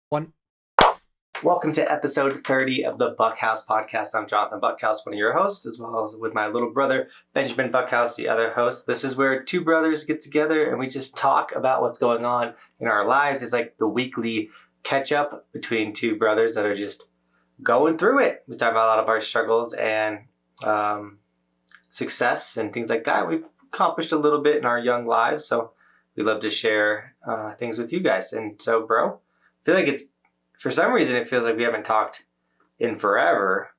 One. Welcome to episode 30 of the Buckhouse Podcast. I'm Johnathan Buckhouse, one of your hosts, as well as with my little brother, Benjamin Buckhouse, the other host. This is where two brothers get together and we just talk about what's going on in our lives. It's like the weekly catch-up between two brothers that are just going through it. We talk about a lot of our struggles and success and things like that. We've accomplished a little bit in our young lives, so we love to share things with you guys. And so, bro, I feel like for some reason, it feels like we haven't talked in forever,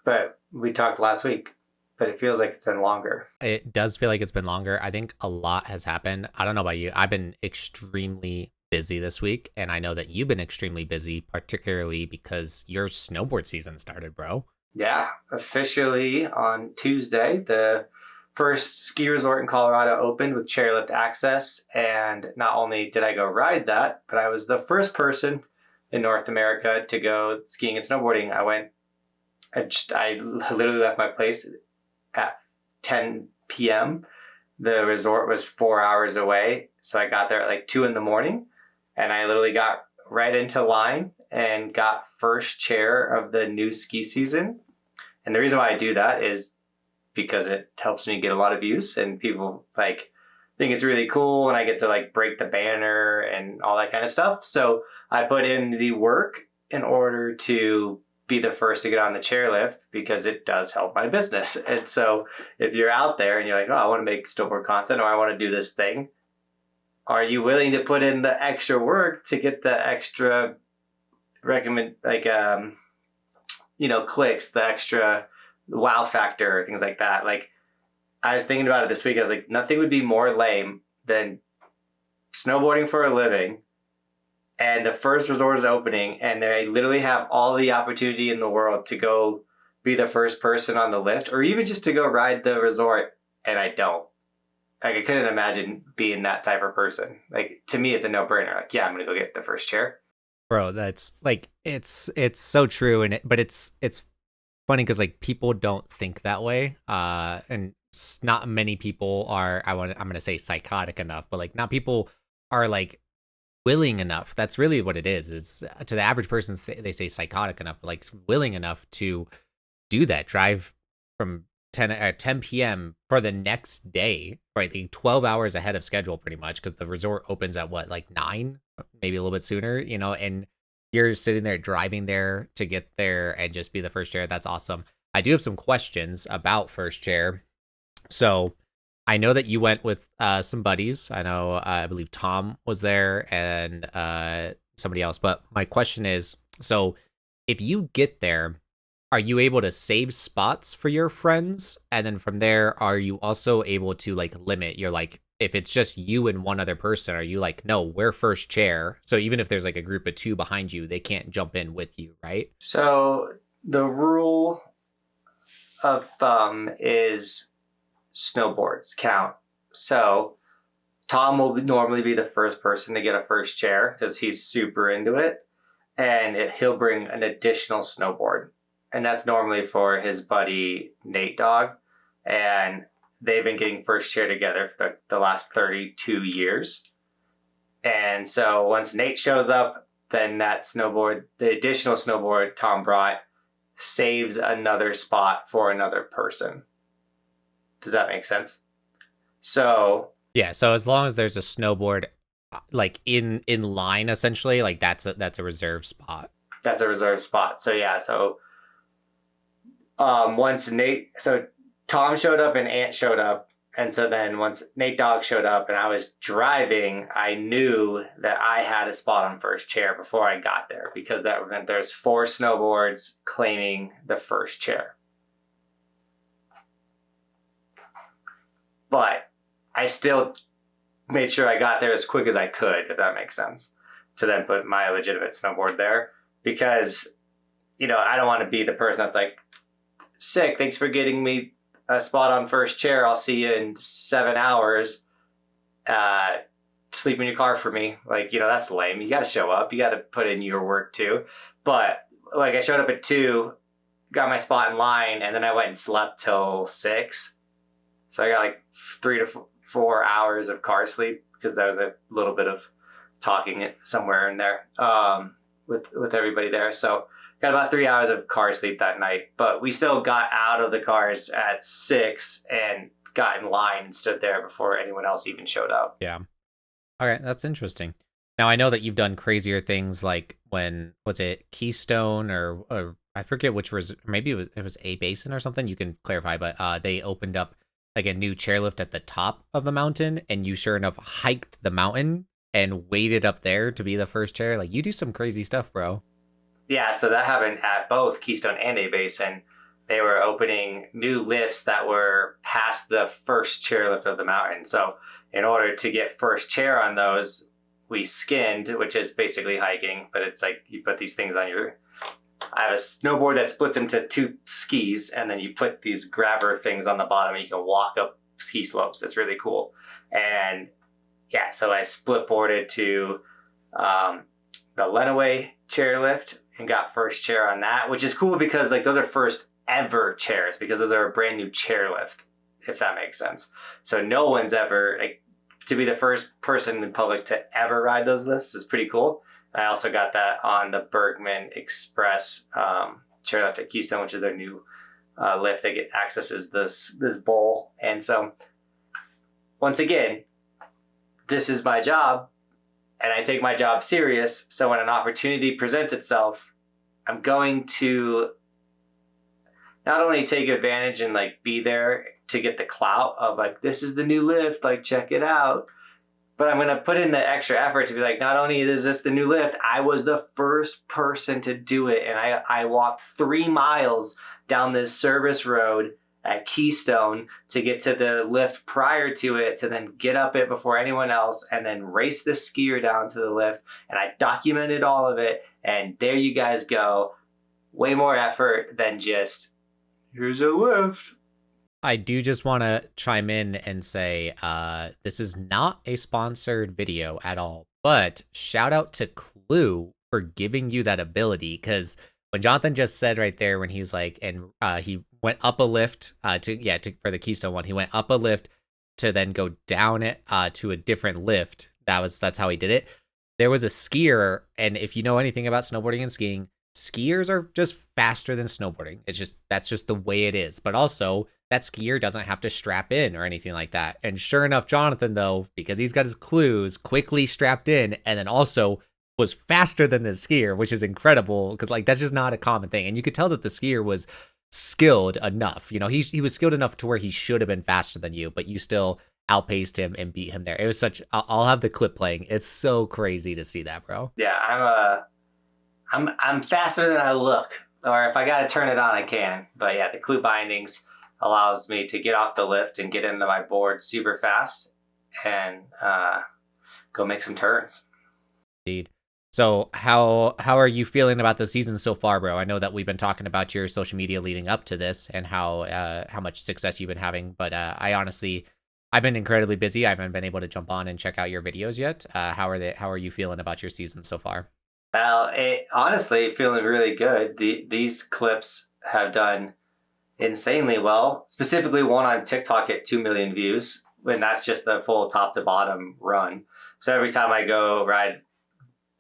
but we talked last week, but it feels like it's been longer. It does feel like it's been longer. I think a lot has happened. I don't know about you. I've been extremely busy this week, and I know that you've been extremely busy, particularly because your snowboard season started, bro. Yeah, officially on Tuesday, the first ski resort in Colorado opened with chairlift access, and not only did I go ride that, but I was the first person in North America to go skiing and snowboarding. I literally left my place at 10 p.m. The resort was 4 hours away, so I got there at like 2 in the morning, and I literally got right into line and got first chair of the new ski season. And the reason why I do that is because it helps me get a lot of views, and people like think it's really cool, and I get to like break the banner and all that kind of stuff. So I put in the work in order to be the first to get on the chairlift because it does help my business. And so if you're out there and you're like, oh, I want to make snowboard content or I want to do this thing, are you willing to put in the extra work to get the extra clicks, the extra wow factor, things like that? Like, I was thinking about it this week. I was like, nothing would be more lame than snowboarding for a living and the first resort is opening and they literally have all the opportunity in the world to go be the first person on the lift or even just to go ride the resort, and I don't. Like, I couldn't imagine being that type of person. Like, to me, it's a no-brainer. Like, yeah, I'm going to go get the first chair. Bro, that's like, it's so true. But it's funny because like people don't think that way. And not many people are, I'm going to say psychotic enough, but like not people are like willing enough. That's really what it is to the average person. They say psychotic enough, but like willing enough to do that, drive from 10 p.m. for the next day, right? The 12 hours ahead of schedule pretty much, because the resort opens at what, like 9, maybe a little bit sooner, and you're sitting there driving there to get there and just be the first chair. That's awesome. I do have some questions about first chair. So I know that you went with some buddies. I know, I believe Tom was there and somebody else. But my question is, so if you get there, are you able to save spots for your friends? And then from there, are you also able to like limit your, like, if it's just you and one other person, are you like, no, we're first chair. So even if there's like a group of 2 behind you, they can't jump in with you, right? So the rule of thumb is snowboards count. So Tom will normally be the first person to get a first chair because he's super into it, and he'll bring an additional snowboard, and that's normally for his buddy Nate Dogg, and they've been getting first chair together for the last 32 years. And so once Nate shows up, then that snowboard, the additional snowboard Tom brought, saves another spot for another person. Does that make sense? So yeah, so as long as there's a snowboard like in line, essentially, like that's a reserved spot. That's a reserved spot. So yeah, so once Tom showed up and Ant showed up, and so then once Nate Dogg showed up and I was driving, I knew that I had a spot on first chair before I got there, because that meant there's 4 snowboards claiming the first chair. But I still made sure I got there as quick as I could, if that makes sense, to then put my legitimate snowboard there, because, I don't want to be the person that's like, sick, thanks for getting me a spot on first chair. I'll see you in 7 hours. Sleep in your car for me. Like, that's lame. You got to show up. You got to put in your work too. But like, I showed up at 2, got my spot in line, and then I went and slept till 6. So I got like 3 to 4 hours of car sleep because that was a little bit of talking it somewhere in there with everybody there. So got about 3 hours of car sleep that night, but we still got out of the cars at 6 and got in line and stood there before anyone else even showed up. Yeah. All right, that's interesting. Now I know that you've done crazier things, like when was it Keystone or I forget which was, maybe it was A Basin or something. You can clarify, but they opened up like a new chairlift at the top of the mountain, and you sure enough hiked the mountain and waited up there to be the first chair. Like, you do some crazy stuff, bro. Yeah, so that happened at both Keystone and A Basin. They were opening new lifts that were past the first chairlift of the mountain. So in order to get first chair on those, we skinned, which is basically hiking, but it's like you put these things on your... I have a snowboard that splits into 2 skis, and then you put these grabber things on the bottom and you can walk up ski slopes. It's really cool. And yeah, so I split boarded to the Lenawee chairlift and got first chair on that, which is cool because like those are first ever chairs, because those are a brand new chairlift, if that makes sense. So no one's ever, like, to be the first person in public to ever ride those lifts is pretty cool. I also got that on the Bergman Express chairlift at Keystone, which is their new lift that accesses this bowl. And so, once again, this is my job, and I take my job serious. So when an opportunity presents itself, I'm going to not only take advantage and like be there to get the clout of like, this is the new lift, like check it out. But I'm going to put in the extra effort to be like, not only is this the new lift, I was the first person to do it. And I walked 3 miles down this service road at Keystone to get to the lift prior to it, to then get up it before anyone else and then race the skier down to the lift. And I documented all of it. And there you guys go. Way more effort than just, here's a lift. I do just want to chime in and say this is not a sponsored video at all, but shout out to Clue for giving you that ability, because when Johnathan just said right there, when he was like, and he went up a lift for the Keystone one, he went up a lift to then go down it to a different lift. That's how he did it. There was a skier, and if you know anything about snowboarding and skiing, skiers are just faster than snowboarding. That's just the way it is. But also, that skier doesn't have to strap in or anything like that. And sure enough, Johnathan, though, because he's got his clues, quickly strapped in, and then also was faster than the skier, which is incredible, because like that's just not a common thing. And you could tell that the skier was skilled enough. You know, he was skilled enough to where he should have been faster than you, but you still outpaced him and beat him there. It was such. I'll have the clip playing. It's so crazy to see that, bro. Yeah, I'm faster than I look, or if I got to turn it on, I can. But yeah, the Clue bindings allows me to get off the lift and get into my board super fast and go make some turns. Indeed. So how are you feeling about the season so far, bro? I know that we've been talking about your social media leading up to this and how much success you've been having, but I've been incredibly busy. I haven't been able to jump on and check out your videos yet. How are you feeling about your season so far? Well, honestly, feeling really good. These clips have done insanely well. Specifically, one on TikTok hit 2 million views, and that's just the full top to bottom run. So every time I go ride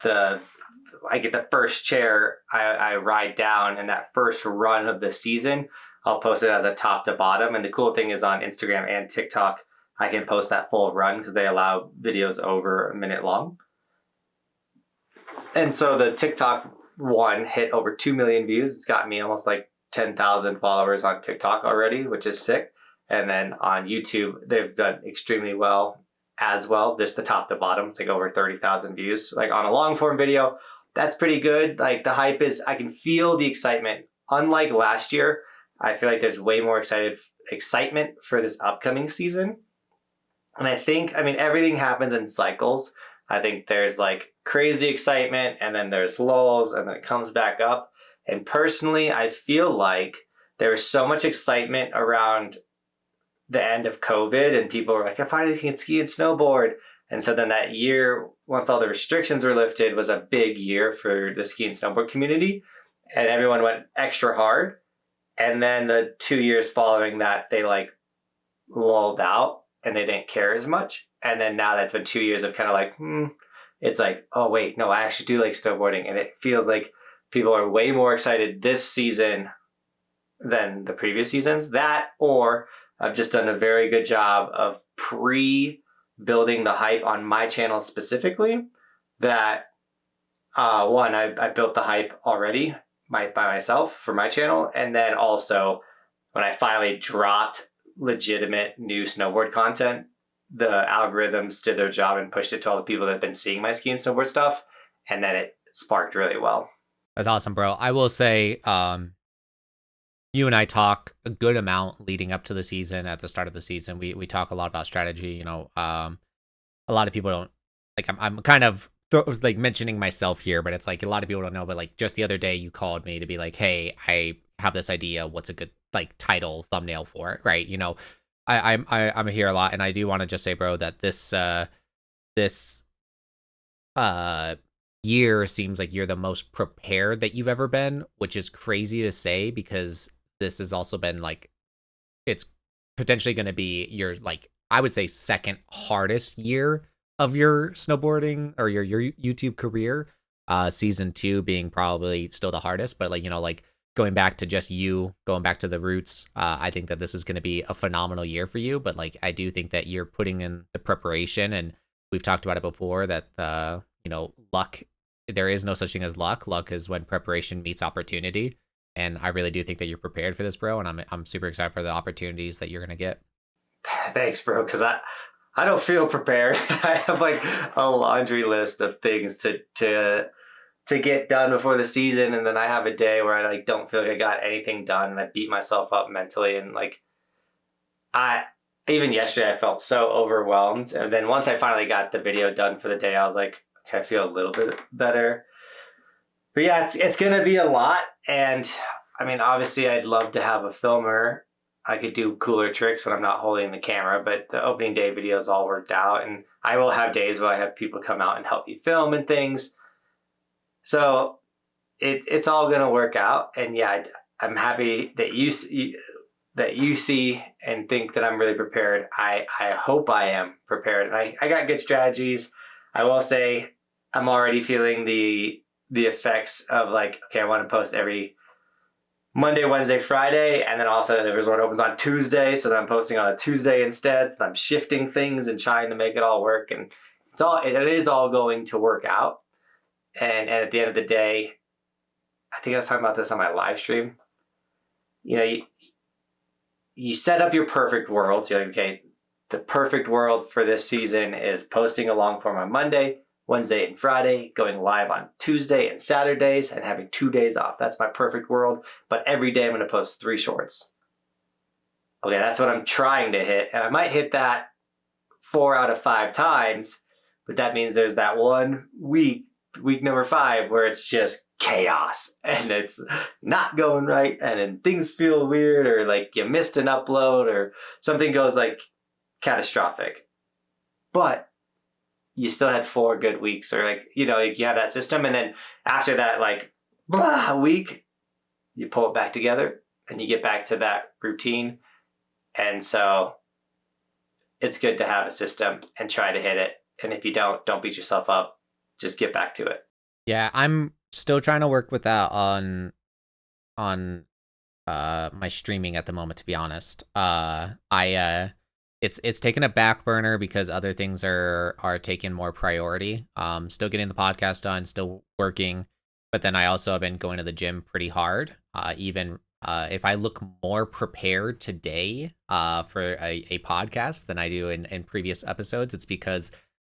I get the first chair, I ride down, and that first run of the season, I'll post it as a top to bottom. And the cool thing is on Instagram and TikTok, I can post that full run because they allow videos over a minute long. And so the TikTok one hit over 2 million views. It's got me almost like 10,000 followers on TikTok already, which is sick. And then on YouTube, they've done extremely well as well. This the top to bottom, it's like over 30,000 views. Like on a long form video, that's pretty good. Like the hype is, I can feel the excitement. Unlike last year, I feel like there's way more excitement for this upcoming season. And I mean, everything happens in cycles. I think there's like crazy excitement, and then there's lulls, and then it comes back up. And personally, I feel like there was so much excitement around the end of COVID, and people were like, I finally can ski and snowboard. And so then that year, once all the restrictions were lifted, was a big year for the ski and snowboard community. And everyone went extra hard. And then the 2 years following that, they like lulled out and they didn't care as much. And then now that's been 2 years of kind of like, it's like, oh wait, no, I actually do like snowboarding. And it feels like people are way more excited this season than the previous seasons. That, or I've just done a very good job of building the hype on my channel specifically, that one, I built the hype already by myself for my channel. And then also when I finally dropped legitimate new snowboard content, the algorithms did their job and pushed it to all the people that have been seeing my ski and snowboard stuff. And then it sparked really well. That's awesome, bro. I will say, you and I talk a good amount leading up to the season. At the start of the season, we talk a lot about strategy. You know, a lot of people don't, like, I'm kind of like mentioning myself here, but it's like a lot of people don't know. But like just the other day, you called me to be like, hey, I have this idea. What's a good like title thumbnail for it, right? You know, I'm here a lot, and I do want to just say, bro, that this year seems like you're the most prepared that you've ever been, which is crazy to say because this has also been like, it's potentially going to be your, like, I would say second hardest year of your snowboarding or your YouTube career. Season 2 being probably still the hardest, but like, you know, like going back to just you going back to the roots, I think that this is going to be a phenomenal year for you. But like, I do think that you're putting in the preparation, and we've talked about it before that, you know, luck, there is no such thing as luck. Luck is when preparation meets opportunity. And I really do think that you're prepared for this, bro. And I'm super excited for the opportunities that you're going to get. Thanks, bro. Cause I don't feel prepared. I have like a laundry list of things to get done before the season. And then I have a day where I like don't feel like I got anything done, and I beat myself up mentally. And like, even yesterday, I felt so overwhelmed. And then once I finally got the video done for the day, I was like, okay, I feel a little bit better. But yeah, it's going to be a lot. And I mean, obviously I'd love to have a filmer. I could do cooler tricks when I'm not holding the camera, but the opening day video is all worked out. And I will have days where I have people come out and help me film and things. So it's all going to work out. And yeah, I'm happy that you see and think that I'm really prepared. I hope I am prepared. And I got good strategies. I will say I'm already feeling the effects of like, okay, I want to post every Monday, Wednesday, Friday, and then also the resort opens on Tuesday, so then I'm posting on a Tuesday instead. So I'm shifting things and trying to make it all work, and it is all going to work out. And at the end of the day, I think I was talking about this on my live stream. You know, you set up your perfect world. So you're like, okay, the perfect world for this season is posting a long form on Monday, Wednesday, and Friday, going live on Tuesday and Saturdays, and having 2 days off. That's my perfect world. But every day I'm going to post 3 shorts. Okay, that's what I'm trying to hit. And I might hit that 4 out of 5 times, but that means there's that one week number 5, where it's just chaos and it's not going right. And then things feel weird, or like you missed an upload, or something goes like catastrophic. But you still had 4 good weeks, or like, you know, like you have that system. And then after that, like week, you pull it back together and you get back to that routine. And so it's good to have a system and try to hit it. And if you don't beat yourself up, just get back to it. Yeah, I'm still trying to work with that on my streaming at the moment, to be honest. It's taken a back burner because other things are taking more priority. Still getting the podcast done, still working, but then I also have been going to the gym pretty hard. Even if I look more prepared today for a podcast than I do in previous episodes, it's because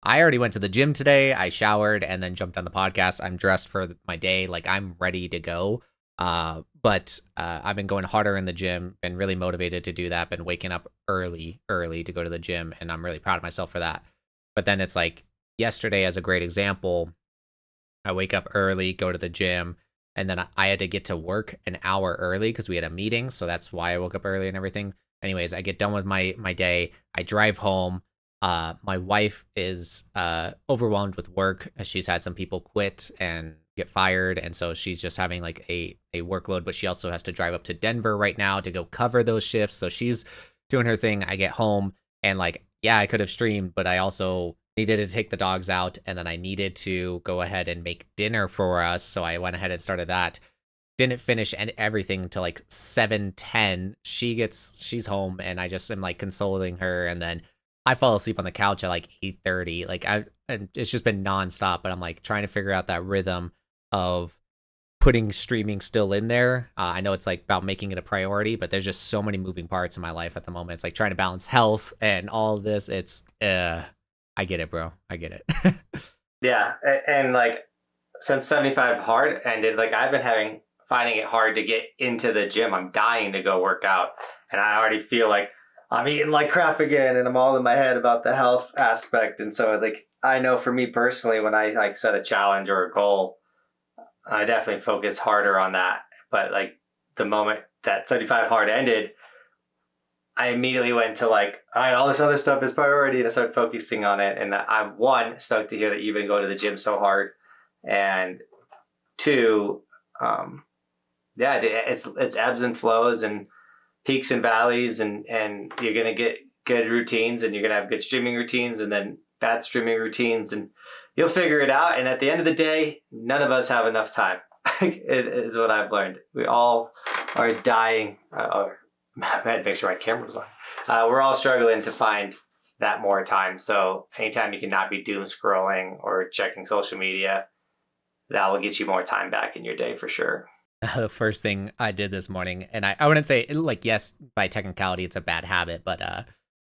I already went to the gym today. I showered and then jumped on the podcast. I'm dressed for my day. Like, I'm ready to go. But I've been going harder in the gym, been really motivated to do that, been waking up early to go to the gym, and I'm really proud of myself for that. But then it's like yesterday as a great example, I wake up early, go to the gym, and then I had to get to work an hour early because we had a meeting, so that's why I woke up early and everything. Anyways, I get done with my day, I drive home. My wife is overwhelmed with work as she's had some people quit and get fired, and so she's just having like a workload, but she also has to drive up to Denver right now to go cover those shifts, so she's doing her thing. I get home and like, yeah, I could have streamed, but I also needed to take the dogs out, and then I needed to go ahead and make dinner for us. So I went ahead and started that. Didn't finish everything until like 7:10. She's home, and I just am like consoling her, and then I fall asleep on the couch at like 8:30. And it's just been nonstop. But I'm like trying to figure out that rhythm of putting streaming still in there. I know it's like about making it a priority, but there's just so many moving parts in my life at the moment. It's like trying to balance health and all of this. It's I get it, bro. I get it. Yeah, and like since 75 hard ended, like I've been finding it hard to get into the gym. I'm dying to go work out, and I already feel like I'm eating like crap again, and I'm all in my head about the health aspect. And so it's like, I know for me personally, when I like set a challenge or a goal, I definitely focus harder on that. But like the moment that 75 hard ended, I immediately went to like, all right, all this other stuff is priority, and I started focusing on it. And I'm one, stoked to hear that you've been going to the gym so hard, and two, yeah, it's ebbs and flows and peaks and valleys, and you're gonna get good routines, and you're gonna have good streaming routines, and then bad streaming routines, and you'll figure it out. And at the end of the day, none of us have enough time. It is what I've learned. We all are dying. I had to make sure my camera was on. We're all struggling to find that more time. So anytime you can not be doom scrolling or checking social media, that will get you more time back in your day for sure. The first thing I did this morning, and I wouldn't say like, yes, by technicality it's a bad habit, but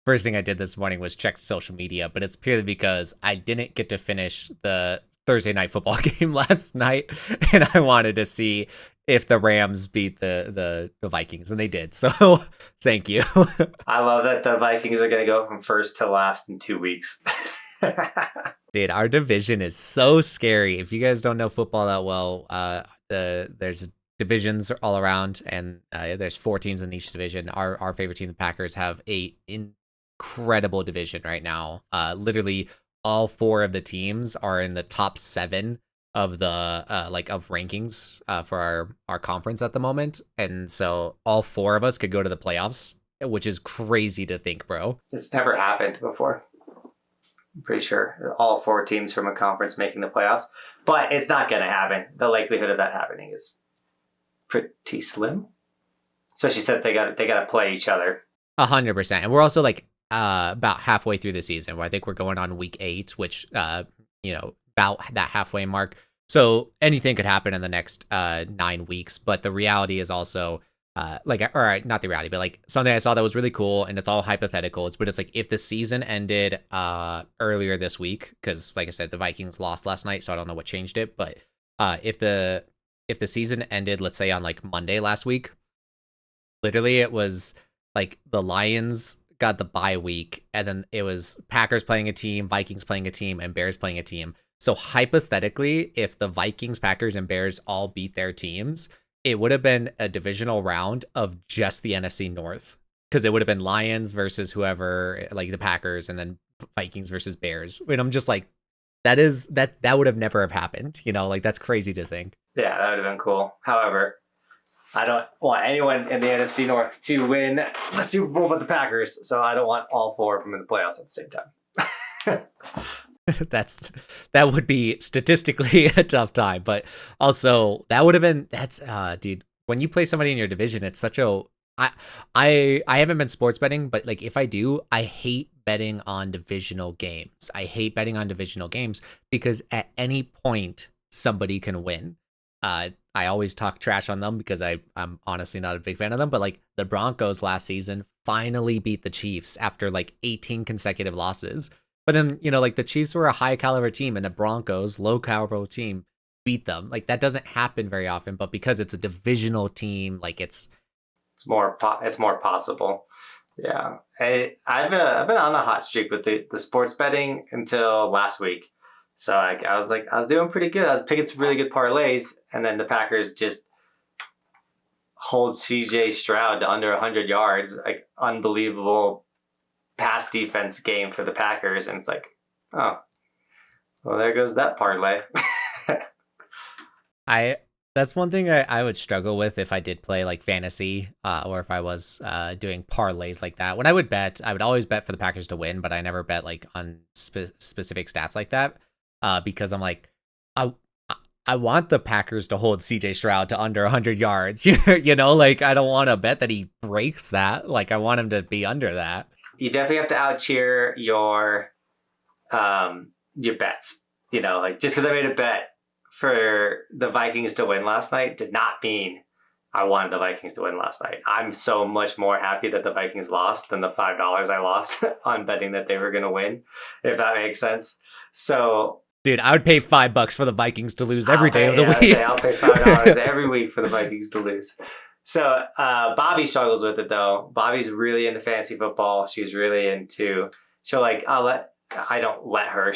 first thing I did this morning was check social media. But it's purely because I didn't get to finish the Thursday night football game last night, and I wanted to see if the Rams beat the Vikings, and they did. So thank you. I love that the Vikings are going to go from first to last in 2 weeks. Dude, our division is so scary. If you guys don't know football that well, there's divisions all around, and there's 4 teams in each division. Our favorite team, the Packers, have a incredible division right now. Literally all 4 of the teams are in the top 7 of the of rankings for our conference at the moment, and so all 4 of us could go to the playoffs, which is crazy to think, bro. It's never happened before. I'm pretty sure all 4 teams from a conference making the playoffs, but it's not going to happen. The likelihood of that happening is pretty slim, especially since they got to play each other. 100%, and we're also like about halfway through the season, where I think we're going on week 8, which about that halfway mark. So anything could happen in the next 9 weeks. But the reality is also not the reality, but like something I saw that was really cool, and it's all hypothetical. But it's like, if the season ended earlier this week, because like I said, the Vikings lost last night, so I don't know what changed it. But if the season ended, let's say on like Monday last week, literally it was like the Lions got the bye week, and then it was Packers playing a team, Vikings playing a team, and Bears playing a team. So hypothetically, if the Vikings, Packers, and Bears all beat their teams, it would have been a divisional round of just the NFC North, because it would have been Lions versus whoever, like the Packers, and then Vikings versus Bears. And I'm just like, that would have never have happened. Like, that's crazy to think. Yeah, that would have been cool. However, I don't want anyone in the NFC North to win the Super Bowl but the Packers, so I don't want all 4 of them in the playoffs at the same time. That would be statistically a tough time, but also that would have been dude, when you play somebody in your division, it's such a I haven't been sports betting, but like if I do, I hate betting on divisional games. I hate betting on divisional games because at any point somebody can win. I always talk trash on them because I'm honestly not a big fan of them, but like the Broncos last season finally beat the Chiefs after like 18 consecutive losses. But then, like the Chiefs were a high caliber team, and the Broncos, low caliber team, beat them. Like, that doesn't happen very often, but because it's a divisional team, like it's more possible. Yeah. I've been on a hot streak with the sports betting until last week. So I was doing pretty good. I was picking some really good parlays, and then the Packers just hold CJ Stroud to under 100 yards, like unbelievable pass defense game for the Packers, and it's like, oh, well, there goes that parlay. That's one thing I would struggle with if I did play like fantasy, or if I was doing parlays like that. When I would bet, I would always bet for the Packers to win, but I never bet like on specific stats like that, because I'm like, I I want the Packers to hold CJ Stroud to under 100 yards. You know, like I don't want to bet that he breaks that. Like I want him to be under that. You definitely have to out cheer your bets. You know, like just because I made a bet for the Vikings to win last night did not mean I wanted the Vikings to win last night. I'm so much more happy that the Vikings lost than the $5 I lost on betting that they were going to win, if that makes sense. So, dude, I would pay $5 for the Vikings to lose every day of the week. I'll pay $5 every week for the Vikings to lose. So Bobby struggles with it though. Bobby's really into fantasy football. She's really into. I don't let her.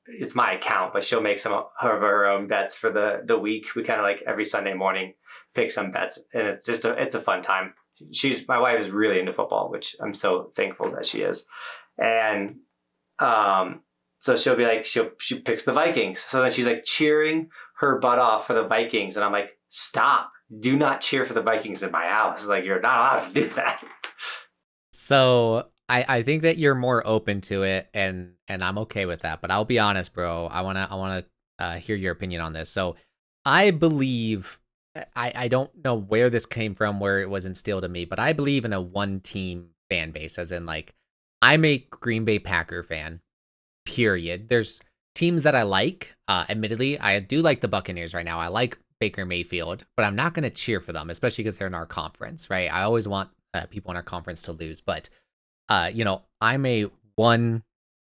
It's my account, but she'll make some of her own bets for the week. We kind of like every Sunday morning pick some bets, and it's a fun time. My wife is really into football, which I'm so thankful that she is, and so she'll be like she picks the Vikings. So then she's like cheering her butt off for the Vikings, and I'm like, stop! Do not cheer for the Vikings in my house. It's like you're not allowed to do that. So I think that you're more open to it, and I'm okay with that. But I'll be honest, bro. I wanna hear your opinion on this. So I believe I don't know where this came from, where it was instilled in me, but I believe in a one team fan base, as in like I'm a Green Bay Packer fan. Period. There's teams that I like. Admittedly, I do like the Buccaneers right now. I like Baker Mayfield, but I'm not going to cheer for them, especially because they're in our conference, right? I always want people in our conference to lose, but I'm a one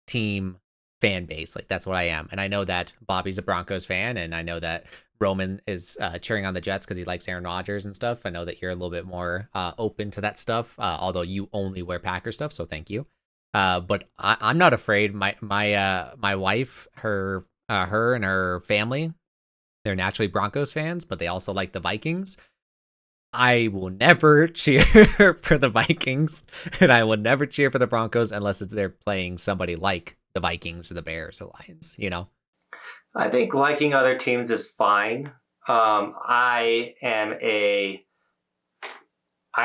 team fan base. Like that's what I am. And I know that Bobby's a Broncos fan, and I know that Roman is cheering on the Jets because he likes Aaron Rodgers and stuff. I know that you're a little bit more open to that stuff, although you only wear Packer stuff, so thank you. But I'm not afraid. My wife, her and her family, they're naturally Broncos fans, but they also like the Vikings. I will never cheer for the Vikings, and I will never cheer for the Broncos unless they're playing somebody like the Vikings or the Bears or Lions, you know? I think liking other teams is fine. I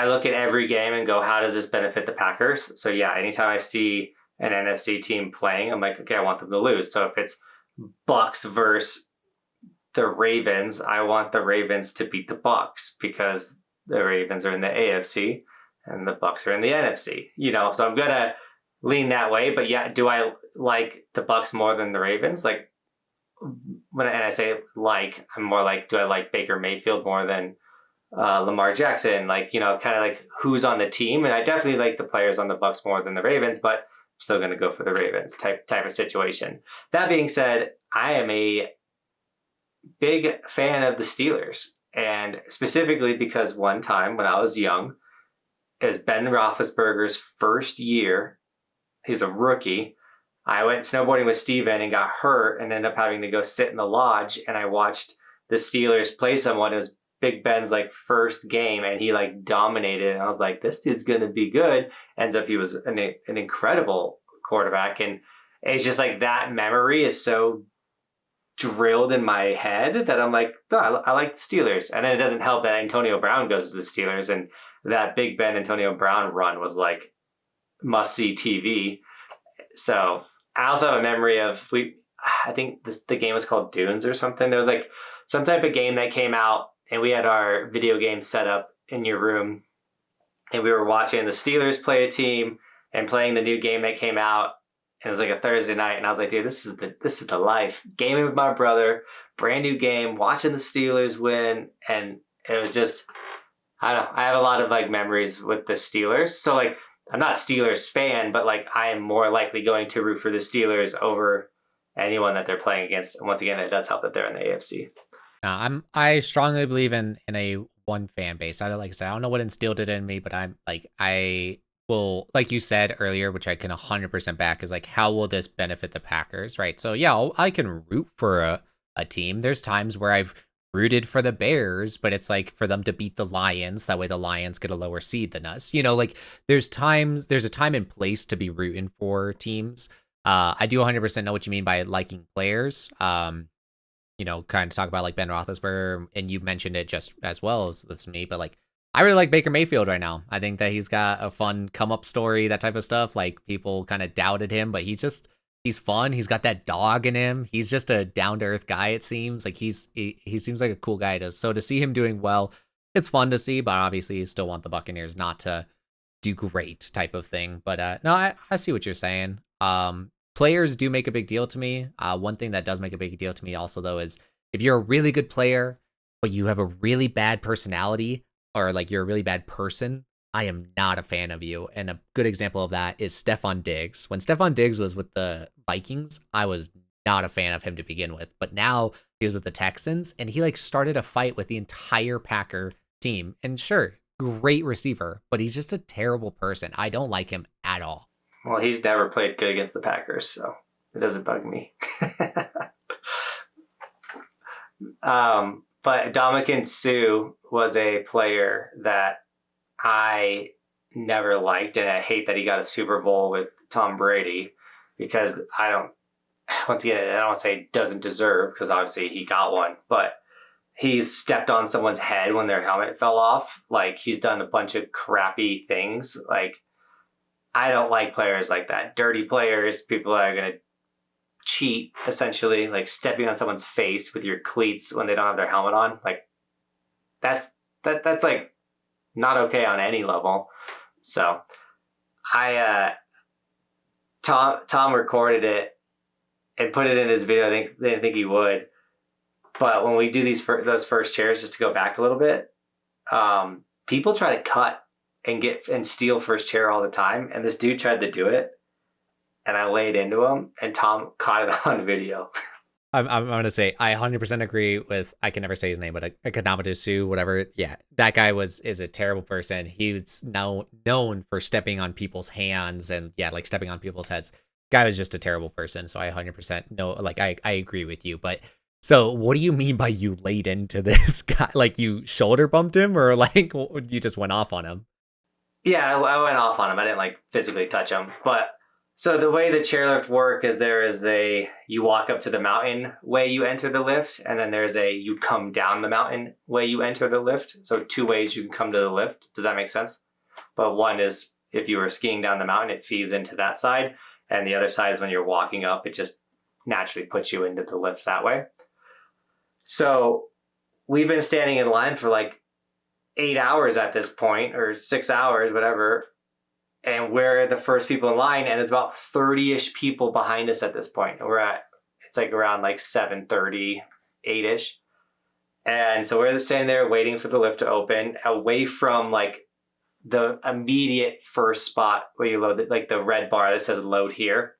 look at every game and go, how does this benefit the Packers? So yeah, anytime I see an NFC team playing, I'm like, okay, I want them to lose. So if it's Bucks versus the Ravens, I want the Ravens to beat the Bucks because the Ravens are in the AFC and the Bucks are in the NFC. You know, so I'm gonna lean that way. But yeah, do I like the Bucks more than the Ravens? Like and I say like, I'm more like, do I like Baker Mayfield more than Lamar Jackson? Like, you know, kind of like who's on the team. And I definitely like the players on the Bucks more than the Ravens, but I'm still going to go for the Ravens type of situation. That being said, I am a big fan of the Steelers, and specifically because one time when I was young, it was Ben Roethlisberger's first year. He's a rookie. I went snowboarding with Steven and got hurt and ended up having to go sit in the lodge, and I watched the Steelers play someone. It was Big Ben's like first game, and he like dominated, and I was like, this dude's gonna be good. Ends up he was an incredible quarterback, and it's just like that memory is so drilled in my head that I'm like, oh, I like the Steelers. And then it doesn't help that Antonio Brown goes to the Steelers, and that Big Ben Antonio Brown run was like must see TV. So I also have a memory of I think the game was called Dunes or something. There was like some type of game that came out, and we had our video game set up in your room, and we were watching the Steelers play a team and playing the new game that came out. And it was like a Thursday night, and I was like, dude, this is the life. Gaming with my brother, brand new game, watching the Steelers win, and it was just, I don't know. I have a lot of like memories with the Steelers. So like, I'm not a Steelers fan, but like I am more likely going to root for the Steelers over anyone that they're playing against. And once again, it does help that they're in the AFC. I strongly believe in a one fan base. Like I said, I don't know what instilled it in me, but I will, like you said earlier, which I can 100% back, is like, how will this benefit the Packers, right? So yeah, I can root for a team. There's times where I've rooted for the Bears, but it's like for them to beat the Lions. That way the Lions get a lower seed than us. You know, like there's a time and place to be rooting for teams. I do 100% know what you mean by liking players. kind of talk about like Ben Roethlisberger, and you mentioned it just as well as with me, but like I really like Baker Mayfield right now. I think that he's got a fun come up story, that type of stuff. Like people kind of doubted him, but he's fun. He's got that dog in him. He's just a down to earth guy. It seems like he seems like a cool guy. So to see him doing well, it's fun to see. But obviously, you still want the Buccaneers not to do great, type of thing. But no, I see what you're saying. Players do make a big deal to me. One thing that does make a big deal to me also though is if you're a really good player, but you have a really bad personality, or like you're a really bad person, I am not a fan of you. And a good example of that is Stephon Diggs. When Stephon Diggs was with the Vikings, I was not a fan of him to begin with. But now he was with the Texans, and he like started a fight with the entire Packer team. And sure, great receiver, but he's just a terrible person. I don't like him at all. Well, he's never played good against the Packers, so it doesn't bug me. But Ndamukong Suh was a player that I never liked, and I hate that he got a Super Bowl with Tom Brady, because I don't want to say doesn't deserve, because obviously he got one, but he's stepped on someone's head when their helmet fell off. Like, he's done a bunch of crappy things. Like, I don't like players like that. Dirty players, people that are going to cheat, essentially, like stepping on someone's face with your cleats when they don't have their helmet on. Like, that's like not okay on any level. So Tom recorded it and put it in his video. They didn't think he would, but when we do those first chairs, just to go back a little bit, people try to cut and steal first chair all the time, and this dude tried to do it, and I laid into him, and Tom caught it on video. I'm going to say I 100% agree with, I can never say his name, but Ndamukong Suh, whatever. Yeah, that guy is a terrible person. He's now known for stepping on people's hands and like stepping on people's heads. Guy was just a terrible person. So I 100% know, like I agree with you. But so what do you mean by you laid into this guy? Like you shoulder bumped him, or like you just went off on him? Yeah, I went off on him. I didn't like physically touch him, but so the way the chairlift work is you walk up to the mountain way you enter the lift, and then there's you come down the mountain way you enter the lift. So 2 ways you can come to the lift. Does that make sense? But one is if you were skiing down the mountain, it feeds into that side. And the other side is when you're walking up, it just naturally puts you into the lift that way. So we've been standing in line for like 8 hours at this point, or 6 hours, whatever. And we're the first people in line, and there's about 30-ish people behind us at this point. It's like around like 7:30, 8-ish. And so we're standing there waiting for the lift to open, away from like the immediate first spot where you load like the red bar that says load here.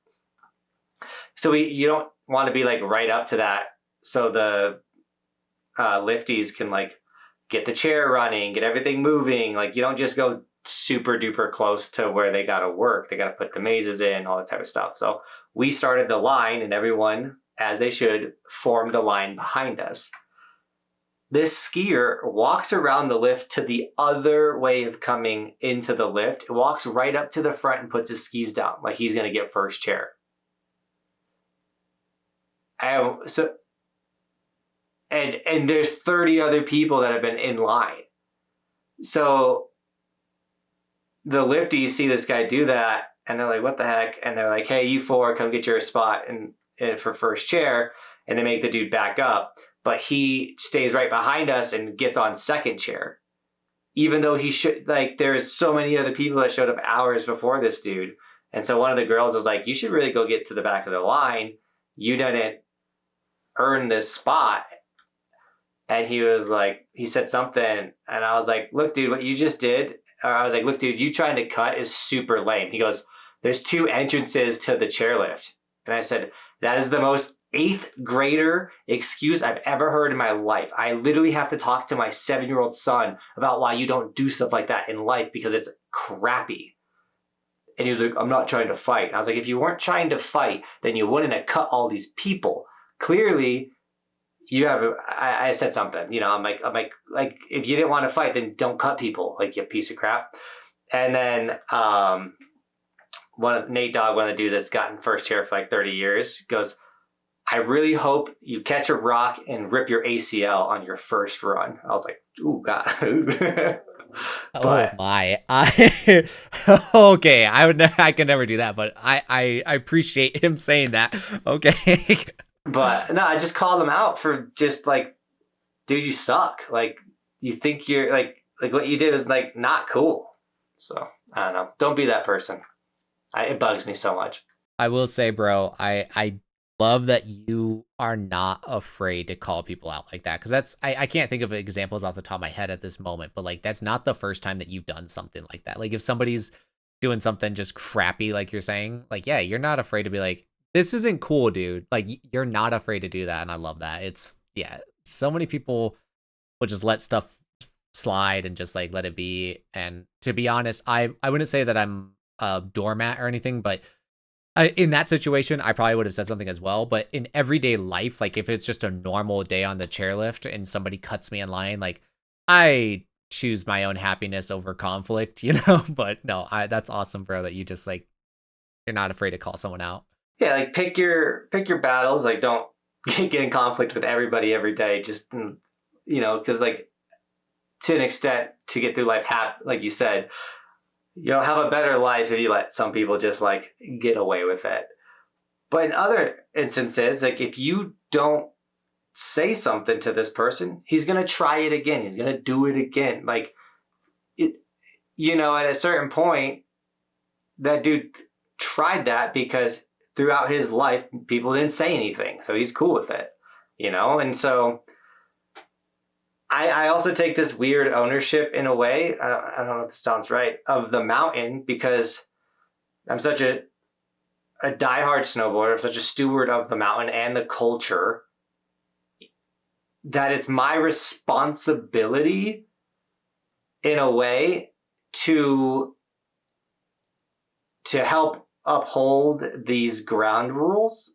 So you don't want to be like right up to that, so the lifties can like get the chair running, get everything moving. Like, you don't just go super duper close to where they got to work. They got to put the mazes in, all that type of stuff. So we started the line, and everyone, as they should, formed a line behind us. This skier walks around the lift to the other way of coming into the lift. It walks right up to the front and puts his skis down like he's going to get first chair. And there's 30 other people that have been in line. So the lifties see this guy do that, and they're like, what the heck? And they're like, hey, you four, come get your spot for first chair. And they make the dude back up. But he stays right behind us and gets on second chair. Even though he should, like, there's so many other people that showed up hours before this dude. And so one of the girls was like, you should really go get to the back of the line. You didn't earn this spot. And he was like, he said something. And I was like, look, dude, what you just did. Or I was like, look, dude, you trying to cut is super lame. He goes, there's 2 entrances to the chairlift. And I said, that is the most 8th grader excuse I've ever heard in my life. I literally have to talk to my 7-year-old son about why you don't do stuff like that in life, because it's crappy. And he was like, I'm not trying to fight. And I was like, if you weren't trying to fight, then you wouldn't have cut all these people. Clearly, you have. I said something. I'm like, if you didn't want to fight, then don't cut people. Like, you piece of crap. And then Nate Dogg, one of the dudes that's gotten first chair for like 30 years, goes, I really hope you catch a rock and rip your ACL on your first run. I was like, ooh, God. Oh my! I okay. I can never do that, but I appreciate him saying that. Okay. But no, I just called him out for just like, dude, you suck. Like, you think you're like what you did is like not cool. So I don't know. Don't be that person. It bugs me so much. I will say, bro, I love that you are not afraid to call people out like that, because I can't think of examples off the top of my head at this moment, but like that's not the first time that you've done something like that. Like if somebody's doing something just crappy, like you're saying, like, yeah, you're not afraid to be like, this isn't cool, dude. Like you're not afraid to do that, and I love that. It's yeah, so many people will just let stuff slide and just like let it be. And to be honest, I wouldn't say that I'm a doormat or anything, but in that situation, I probably would have said something as well. But in everyday life, like if it's just a normal day on the chairlift and somebody cuts me in line, like I choose my own happiness over conflict, you know. But no, that's awesome, bro. That you just like you're not afraid to call someone out. Yeah, like pick your battles. Like don't get in conflict with everybody every day. Just because like to an extent, to get through life, like you said, you'll have a better life if you let some people just like get away with it. But in other instances, like if you don't say something to this person, he's going to try it again. He's going to do it again. Like it, at a certain point, that dude tried that because throughout his life, people didn't say anything. So he's cool with it, And so I also take this weird ownership in a way. I don't know if this sounds right, of the mountain, because I'm such a diehard snowboarder. I'm such a steward of the mountain and the culture that it's my responsibility in a way to help uphold these ground rules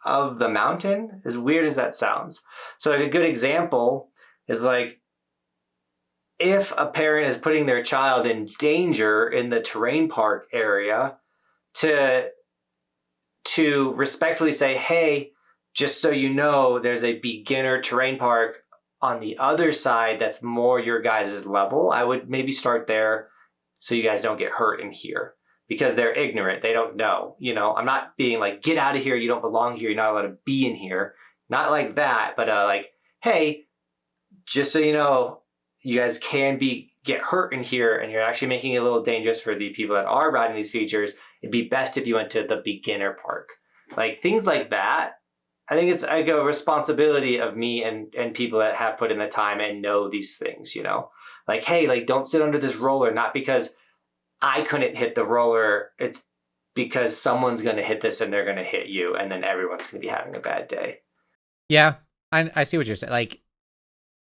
of the mountain, as weird as that sounds. So like a good example is like if a parent is putting their child in danger in the terrain park area, to respectfully say, hey, just so you know, there's a beginner terrain park on the other side that's more your guys' level. I would maybe start there so you guys don't get hurt in here, because they're ignorant. They don't know. I'm not being like, get out of here. You don't belong here. You're not allowed to be in here. Not like that, but like, hey, just so you know, you guys can get hurt in here, and you're actually making it a little dangerous for the people that are riding these features. It'd be best if you went to the beginner park. Like things like that. I think it's like a responsibility of me and people that have put in the time and know these things, Like, hey, like don't sit under this roller, not because I couldn't hit the roller. It's because someone's going to hit this and they're going to hit you, and then everyone's going to be having a bad day. Yeah, I see what you're saying. Like,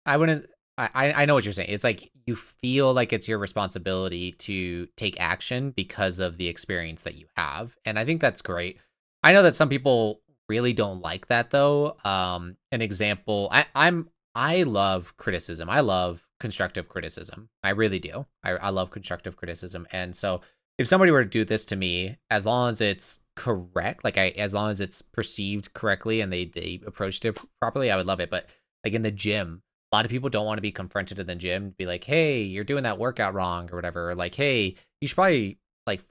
I wouldn't. I know what you're saying. It's like you feel like it's your responsibility to take action because of the experience that you have, and I think that's great. I know that some people really don't like that though. An example, I love criticism. I love constructive criticism. I really do. I love constructive criticism, and so if somebody were to do this to me, as long as it's correct, like as long as it's perceived correctly and they approached it properly, I would love it. But like in the gym, a lot of people don't want to be confronted in the gym, be like, hey, you're doing that workout wrong or whatever. Or like, hey, you should probably like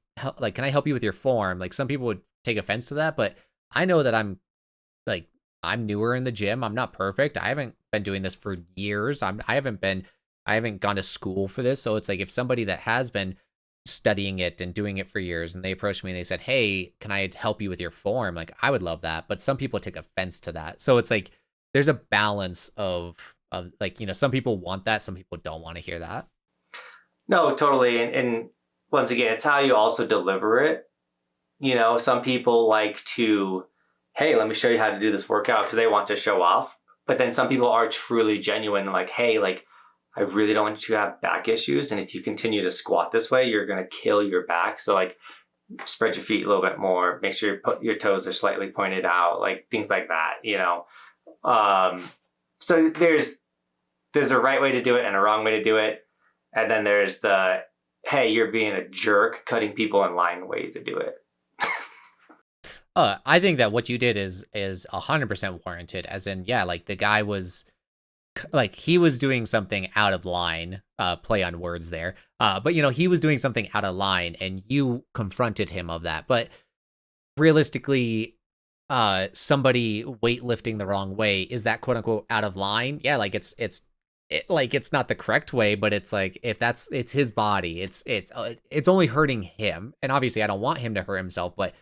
can I help you with your form? Like some people would take offense to that, but I know that I'm newer in the gym. I'm not perfect. I haven't been doing this for years. I haven't gone to school for this. So it's like if somebody that has been studying it and doing it for years and they approached me and they said, hey, can I help you with your form? Like I would love that. But some people take offense to that. So it's like there's a balance of like, some people want that, some people don't want to hear that. No, totally. And once again, it's how you also deliver it. Some people like to, hey, let me show you how to do this workout because they want to show off. But then some people are truly genuine, like, hey, like, I really don't want you to have back issues. And if you continue to squat this way, you're going to kill your back. So like spread your feet a little bit more, make sure your toes are slightly pointed out, like things like that, So there's a right way to do it and a wrong way to do it. And then there's the, hey, you're being a jerk, cutting people in line way to do it. I think that what you did is 100% warranted. As in, yeah, like the guy was like he was doing something out of line. Play on words there. But he was doing something out of line, and you confronted him of that. But realistically, somebody weightlifting the wrong way, is that quote unquote out of line? Yeah, like it's not the correct way, but it's like if it's his body, it's only hurting him, and obviously I don't want him to hurt himself, but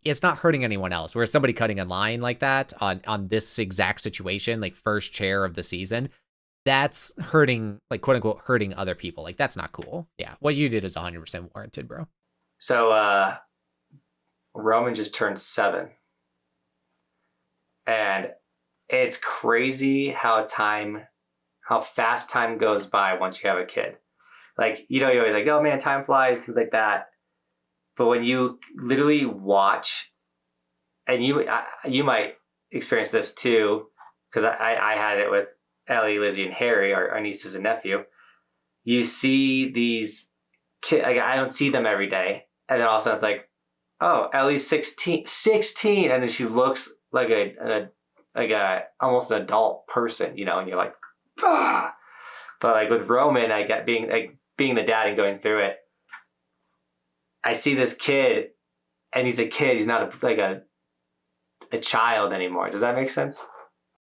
it's not hurting anyone else. Whereas somebody cutting in line like that on this exact situation, like first chair of the season, that's hurting, like quote unquote hurting other people. Like that's not cool. Yeah, what you did is 100% warranted, bro. So Roman just turned 7, and it's crazy how fast time goes by once you have a kid. Like, you're always like, oh man, time flies, things like that. But when you literally watch, and you might experience this too, because I had it with Ellie, Lizzie, and Harry, our nieces and nephew. You see these kids, like, I don't see them every day. And then all of a sudden it's like, oh, Ellie's 16, and then she looks like a almost an adult person, and you're like, ah. But like with Roman, I get being the dad and going through it. I see this kid, and he's a kid. He's not a child anymore. Does that make sense?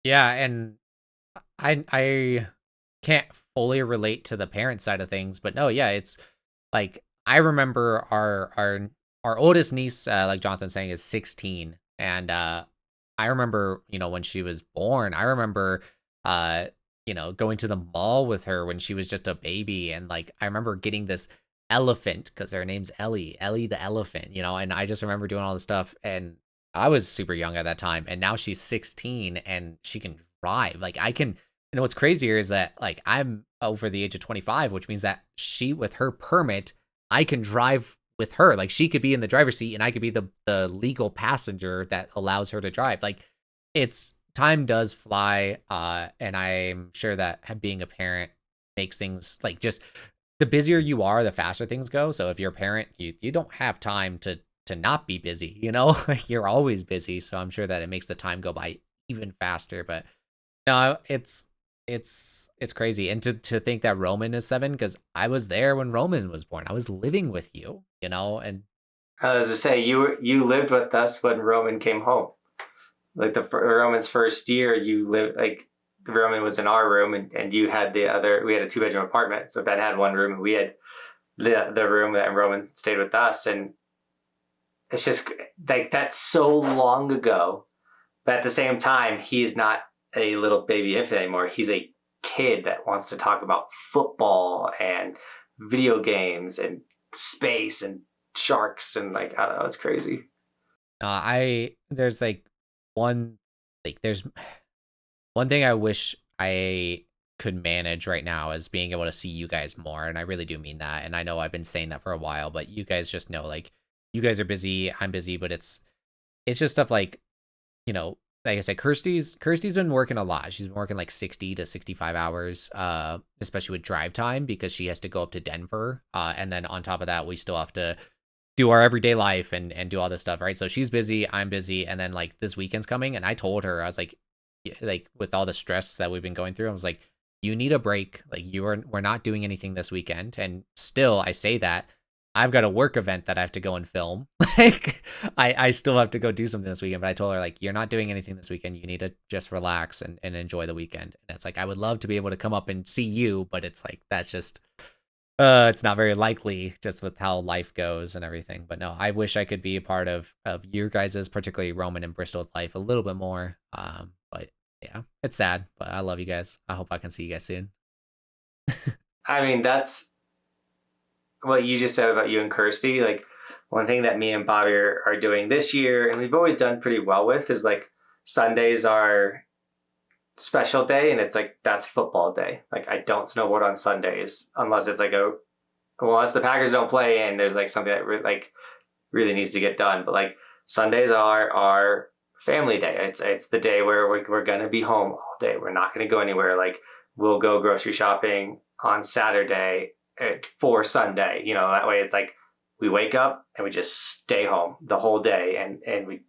Yeah, and I can't fully relate to the parent side of things, but no, yeah, it's like I remember our oldest niece, like Jonathan saying, is 16, and I remember when she was born. I remember going to the mall with her when she was just a baby, and like I remember getting this elephant because her name's Ellie the elephant, and I just remember doing all this stuff, and I was super young at that time, and now she's 16 and she can drive. Like I can, what's crazier is that like I'm over the age of 25, which means that she, with her permit, I can drive with her. Like she could be in the driver's seat and I could be the legal passenger that allows her to drive. Like it's time does fly, and I'm sure that being a parent makes things like just the busier you are, the faster things go. So if you're a parent, you don't have time to not be busy, like you're always busy. So I'm sure that it makes the time go by even faster. But no, it's crazy. And to think that Roman is 7, because I was there when Roman was born. I was living with you, and I was to say, you lived with us when Roman came home. Like Roman's first year, you lived, like the Roman was in our room, and you had we had a 2-bedroom apartment. So Ben had one room, and we had the room that Roman stayed with us. And it's just like, that's so long ago. But at the same time, he's not a little baby infant anymore. He's a kid that wants to talk about football and video games and space and sharks, and like, I don't know, it's crazy. There's one thing I wish I could manage right now is being able to see you guys more, and I really do mean that. And I know I've been saying that for a while, but you guys just know, like, you guys are busy, I'm busy, but it's just stuff like, like I said, Kirsty's been working a lot. She's been working like 60 to 65 hours, especially with drive time, because she has to go up to Denver. And then on top of that, we still have to do our everyday life and do all this stuff, right? So she's busy, I'm busy, and then like this weekend's coming, and I told her, I was like with all the stress that we've been going through, I was like, you need a break. Like we're not doing anything this weekend. And still I say that I've got a work event that I have to go and film. Like I still have to go do something this weekend, but I told her, like, you're not doing anything this weekend. You need to just relax and enjoy the weekend. And it's like, I would love to be able to come up and see you, but it's like, that's just, it's not very likely just with how life goes and everything. But no, I wish I could be a part of your guys's, particularly Roman and Bristol's life a little bit more. But yeah, it's sad, but I love you guys. I hope I can see you guys soon. I mean, that's what you just said about you and Kirsty. Like, one thing that me and Bobby are doing this year, and we've always done pretty well with, is like Sundays are special day, and it's like, that's football day. Like, I don't snowboard on Sundays unless it's like unless the Packers don't play and there's like something that really needs to get done. But like, Sundays are our family day. It's the day where we're gonna be home all day. We're not gonna go anywhere. Like, we'll go grocery shopping on Saturday for Sunday. That way it's like we wake up and we just stay home the whole day. And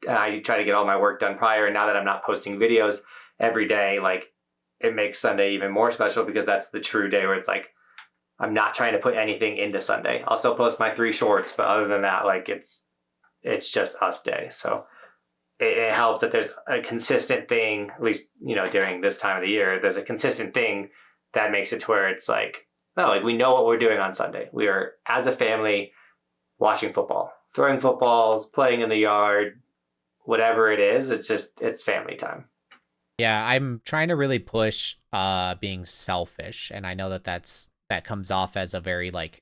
I try to get all my work done prior. And now that I'm not posting videos every day, like it makes Sunday even more special because that's the true day where it's like, I'm not trying to put anything into Sunday. I'll still post my 3 shorts, but other than that, like it's just us day. So it helps that there's a consistent thing, at least, during this time of the year, there's a consistent thing that makes it to where it's like, no, like we know what we're doing on Sunday. We are, as a family, watching football, throwing footballs, playing in the yard, whatever it is. It's family time. Yeah, I'm trying to really push being selfish, and I know that comes off as a very like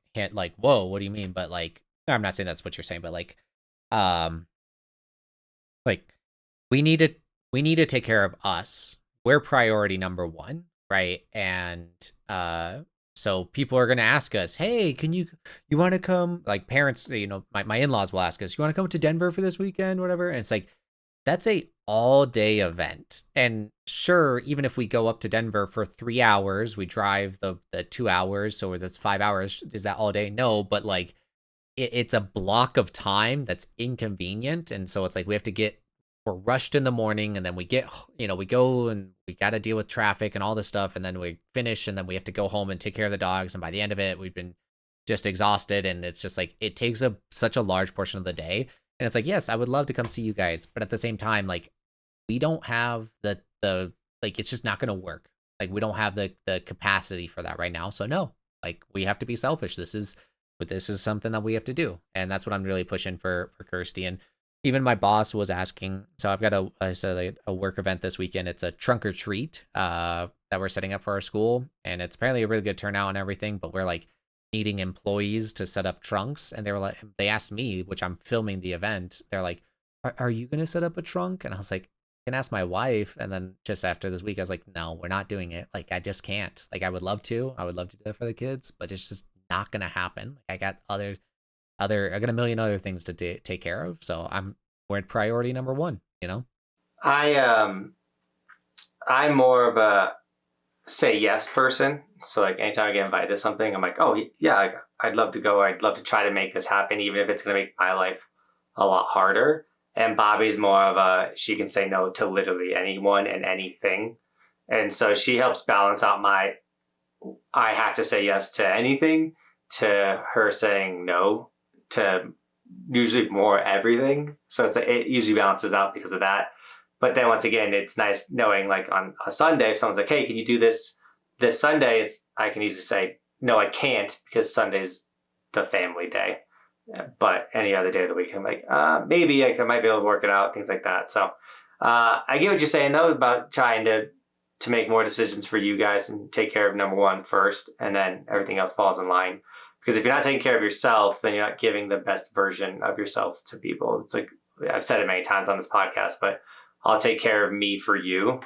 whoa, what do you mean? But like, I'm not saying that's what you're saying, but like we need to take care of us. We're priority number one, right? And so people are gonna ask us, hey, you want to come? Like parents, my in-laws will ask us, you want to come to Denver for this weekend, whatever. And it's like, that's a all day event. And sure, even if we go up to Denver for 3 hours, we drive the 2 hours, so that's 5 hours. Is that all day? No, but like it's a block of time that's inconvenient. And so it's like we're rushed in the morning, and then we go and we got to deal with traffic and all this stuff. And then we finish, and then we have to go home and take care of the dogs. And by the end of it, we've been just exhausted. And it's just like, it takes such a large portion of the day. And it's like, yes, I would love to come see you guys. But at the same time, like, we don't have the like, it's just not going to work. Like, we don't have the capacity for that right now. So no, like, we have to be selfish. This is something that we have to do. And that's what I'm really pushing for Kirsty. And even my boss was asking, so I've got a work event this weekend. It's a trunk or treat that we're setting up for our school. And it's apparently a really good turnout and everything, but we're like needing employees to set up trunks. And they asked me, which I'm filming the event. They're like, are you going to set up a trunk? And I was like, I can ask my wife. And then just after this week, I was like, no, we're not doing it. Like, I just can't. Like, I would love to do that for the kids, but it's just not going to happen. Like, I got I got a million other things to take care of. So we're at priority number one, I'm more of a say yes person. So like anytime I get invited to something, I'm like, oh yeah, I'd love to go. I'd love to try to make this happen, even if it's going to make my life a lot harder. And Bobby's more of she can say no to literally anyone and anything. And so she helps balance out I have to say yes to anything, to her saying no to usually more everything. So it usually balances out because of that. But then once again, it's nice knowing like on a Sunday, if someone's like, hey, can you do this Sunday? I can easily say, no, I can't, because Sunday's the family day. But any other day of the week, I'm like, maybe I might be able to work it out, things like that. So I get what you're saying though about trying to make more decisions for you guys and take care of number one first, and then everything else falls in line. Because if you're not taking care of yourself, then you're not giving the best version of yourself to people. It's like, I've said it many times on this podcast, but I'll take care of me for you.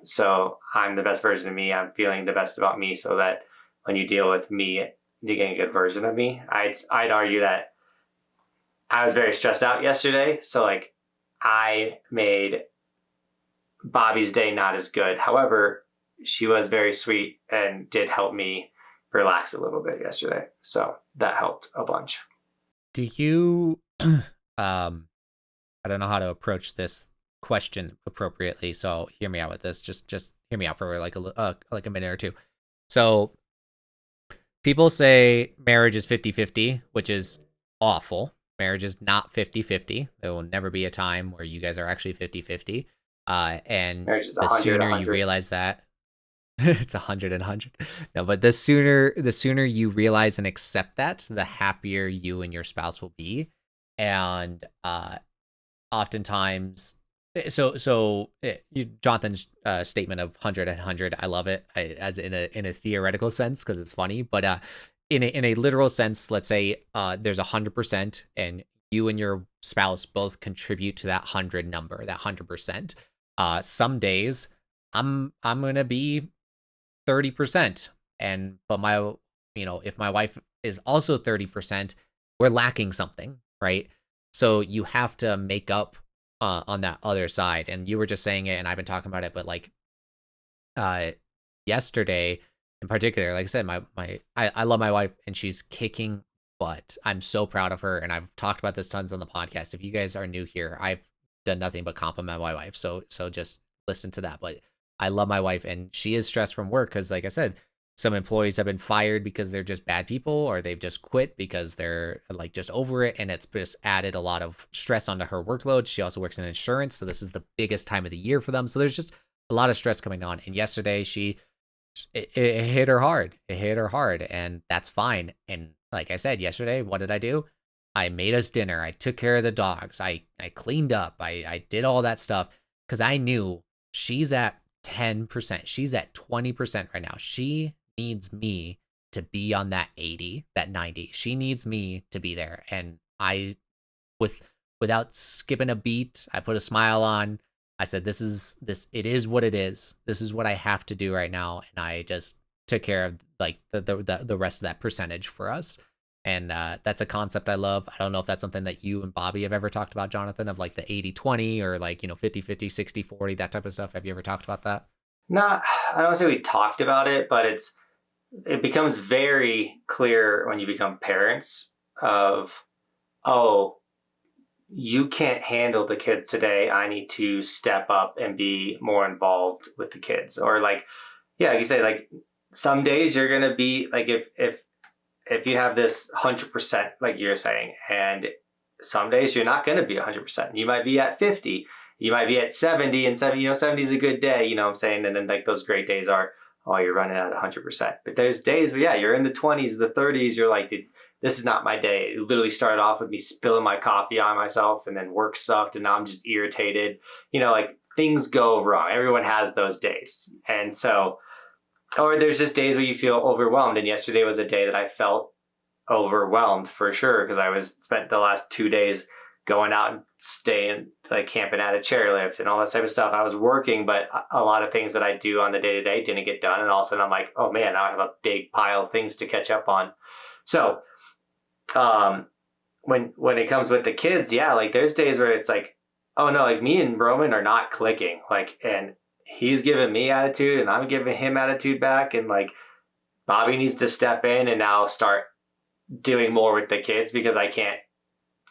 So I'm the best version of me. I'm feeling the best about me, so that when you deal with me, you're getting a good version of me. I'd argue that I was very stressed out yesterday. So like, I made Bobby's day not as good. However, she was very sweet and did help me relax a little bit yesterday. So that helped a bunch. Do you, I don't know how to approach this question appropriately, so hear me out with this. Just hear me out for like a minute or two. So people say marriage is 50-50, which is awful. Marriage is not 50-50. There will never be a time where you guys are actually 50-50. And the sooner you realize that, it's 100 and 100. No, but the sooner you realize and accept that, the happier you and your spouse will be. And oftentimes, Jonathan's statement of 100 and 100, I love it, as in a theoretical sense, because it's funny. But in a literal sense, let's say there's 100%, and you and your spouse both contribute to that 100 number, that 100%. Some days I'm gonna be 30%, but if my wife is also 30%, we're lacking something, right? So you have to make up on that other side. And you were just saying it, and I've been talking about it, but like yesterday in particular, like I said, I love my wife, and she's kicking but I'm so proud of her. And I've talked about this tons on the podcast. If you guys are new here, I've done nothing but compliment my wife. So just listen to that. But I love my wife, and she is stressed from work because, like I said, some employees have been fired because they're just bad people, or they've just quit because they're like just over it. And it's just added a lot of stress onto her workload. She also works in insurance. So this is the biggest time of the year for them. So there's just a lot of stress coming on. And yesterday it hit her hard. It hit her hard, and that's fine. And like I said, yesterday, what did I do? I made us dinner. I took care of the dogs. I cleaned up. I did all that stuff because I knew she's at 10%. She's at 20% right now. She needs me to be on that 80, that 90. She needs me to be there. And without skipping a beat, I put a smile on. I said, it is what it is. This is what I have to do right now. And I just took care of like the rest of that percentage for us. And that's a concept I love. I don't know if that's something that you and Bobby have ever talked about, Johnathan, of like the 80-20 or like, 50-50, 60-40, that type of stuff. Have you ever talked about that? Not, I don't say we talked about it, but it becomes very clear when you become parents of, oh, you can't handle the kids today. I need to step up and be more involved with the kids. Or like, yeah, like you say, like some days you're going to be like, if you have this 100%, like you're saying, and some days you're not going to be 100%. You might be at 50, you might be at 70, and 70 is a good day, you know what I'm saying? And then like those great days are, oh, you're running at 100%. But there's days where, yeah, you're in the 20s, the 30s, you're like, dude, this is not my day. It literally started off with me spilling my coffee on myself, and then work sucked, and now I'm just irritated. Like things go wrong. Everyone has those days. And so, or there's just days where you feel overwhelmed. And yesterday was a day that I felt overwhelmed for sure, because I spent the last 2 days going out and staying, like camping at a chairlift and all that type of stuff. I was working, but a lot of things that I do on the day to day didn't get done. And all of a sudden I'm like, oh man, now I have a big pile of things to catch up on. So, when it comes with the kids, yeah, like there's days where it's like, oh no, like me and Roman are not clicking, like, and he's giving me attitude and I'm giving him attitude back. And like Bobby needs to step in and now start doing more with the kids because I can't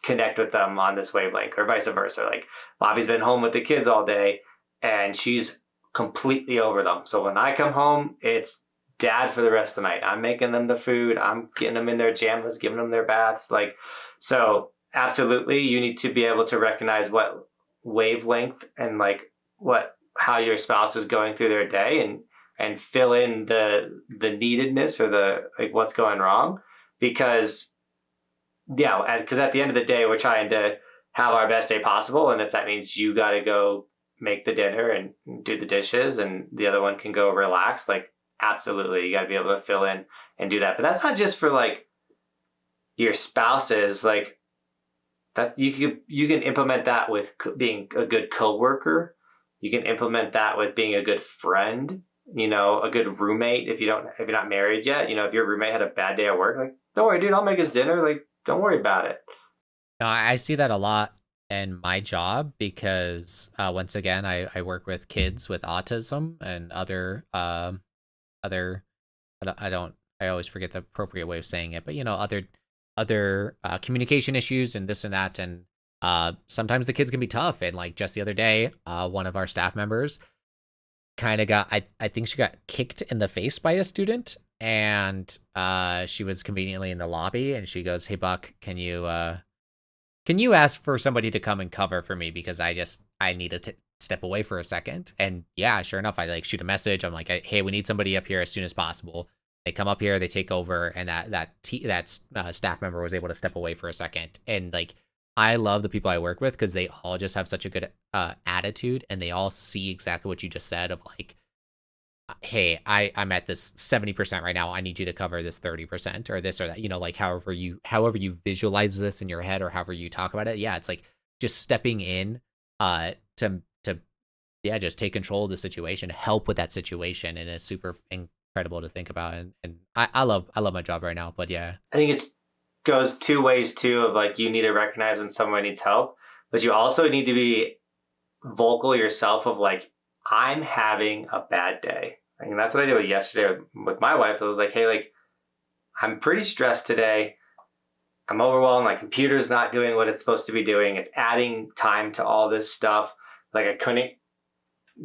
connect with them on this wavelength, or vice versa. Like Bobby's been home with the kids all day and she's completely over them. So when I come home, it's dad for the rest of the night. I'm making them the food. I'm getting them in their jammas, giving them their baths. Like, so absolutely you need to be able to recognize what wavelength and like how your spouse is going through their day, and fill in the neededness or the like what's going wrong. Because at the end of the day, we're trying to have our best day possible. And if that means you got to go make the dinner and do the dishes and the other one can go relax, like absolutely, you got to be able to fill in and do that. But that's not just for like your spouses. Like that's, you can implement that with being a good coworker. You can implement that with being a good friend, a good roommate. If you're not married yet, if your roommate had a bad day at work, like, don't worry, dude, I'll make his dinner. Like, don't worry about it. No, I see that a lot in my job because once again, I work with kids with autism and other I always forget the appropriate way of saying it, but other communication issues and this and that. And sometimes the kids can be tough. And like just the other day, one of our staff members kind of I think she got kicked in the face by a student, and she was conveniently in the lobby, and she goes, "Hey Buck, can you ask for somebody to come and cover for me because I need to step away for a second." And yeah, sure enough, I like shoot a message. I'm like, "Hey, we need somebody up here as soon as possible." They come up here, they take over, and that staff member was able to step away for a second. And like, I love the people I work with because they all just have such a good attitude, and they all see exactly what you just said of like, hey, I'm at this 70% right now. I need you to cover this 30% or this or that, like however you visualize this in your head or however you talk about it. Yeah. It's like just stepping in to just take control of the situation, help with that situation. And it's super incredible to think about. And I love my job right now, but yeah. I think it goes two ways too, of like, you need to recognize when someone needs help, but you also need to be vocal yourself of like, I'm having a bad day. And that's what I did yesterday with my wife. I was like, hey, like, I'm pretty stressed today. I'm overwhelmed. My computer's not doing what it's supposed to be doing. It's adding time to all this stuff. Like I couldn't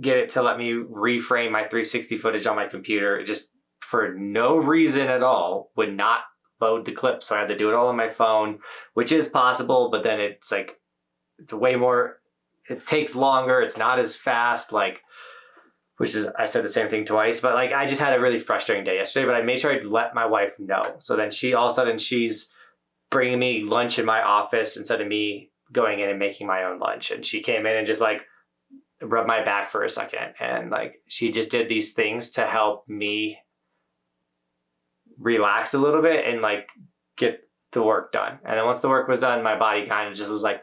get it to let me reframe my 360 footage on my computer. It just, for no reason at all, would not load the clip. So I had to do it all on my phone, which is possible, but then it's like, it's way more, it takes longer. It's not as fast, like, which is, I said the same thing twice, but like, I just had a really frustrating day yesterday, but I made sure I'd let my wife know. So then all of a sudden she's bringing me lunch in my office instead of me going in and making my own lunch. And she came in and just like rubbed my back for a second. And like, she just did these things to help me relax a little bit and like get the work done. And then once the work was done, my body kind of just was like,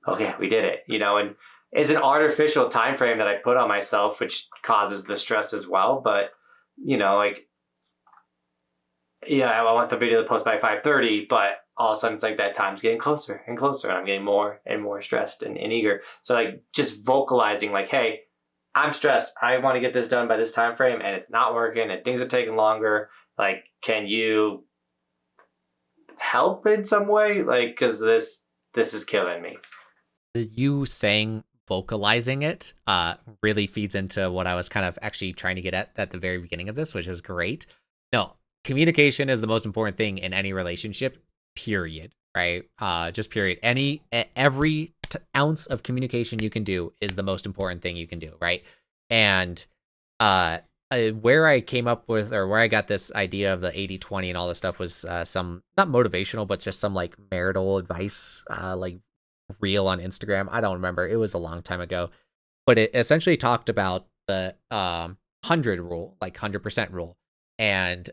okay, we did it, and it's an artificial time frame that I put on myself, which causes the stress as well. But, like, yeah, I want the video to post by 5:30, but all of a sudden it's like that time's getting closer and closer, and I'm getting more and more stressed and eager. So like just vocalizing like, hey, I'm stressed. I want to get this done by this time frame and it's not working and things are taking longer. Like, can you help in some way? Like, because this is killing me. You saying vocalizing it really feeds into what I was kind of actually trying to get at the very beginning of this, which is great. No, communication is the most important thing in any relationship, period, right? Just period. Every ounce of communication you can do is the most important thing you can do, right? And where I came up with, or where I got this idea of the 80-20 and all this stuff was some, not motivational, but just some like marital advice, like reel on Instagram. I don't remember. It was a long time ago, but it essentially talked about the 100 rule, like 100% rule. And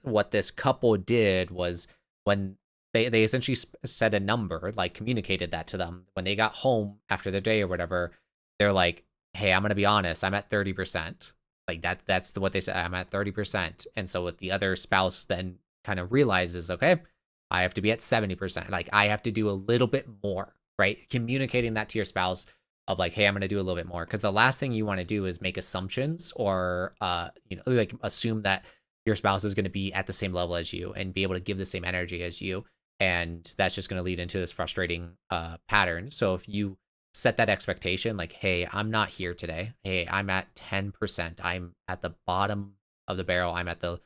what this couple did was when they essentially set a number, like communicated that to them when they got home after the day or whatever, they're like, hey, I'm going to be honest, I'm at 30%. Like that's what they said. I'm at 30%. And so what the other spouse then kind of realizes, okay, I have to be at 70%. Like I have to do a little bit more, right? Communicating that to your spouse of like, hey, I'm going to do a little bit more. Because the last thing you want to do is make assumptions or, like assume that your spouse is going to be at the same level as you and be able to give the same energy as you. And that's just going to lead into this frustrating pattern. So if you set that expectation, like, hey, I'm not here today. Hey, I'm at 10%. I'm at the bottom of the barrel. I'm at the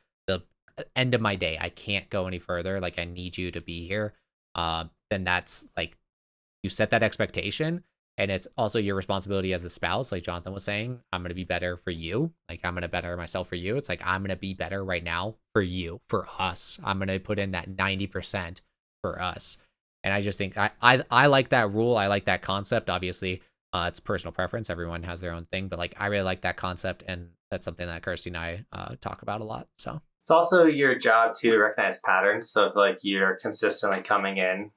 end of my day. I can't go any further. Like, I need you to be here. Then that's like, you set that expectation. And it's also your responsibility as a spouse, like Johnathan was saying, I'm going to be better for you. Like, I'm going to better myself for you. It's like, I'm going to be better right now for you, for us. I'm going to put in that 90% for us. And I just think I like that rule. I like that concept. Obviously, it's personal preference. Everyone has their own thing. But like, I really like that concept. And that's something that Kirsty and I talk about a lot. So it's also your job to recognize patterns. So if like you're consistently coming in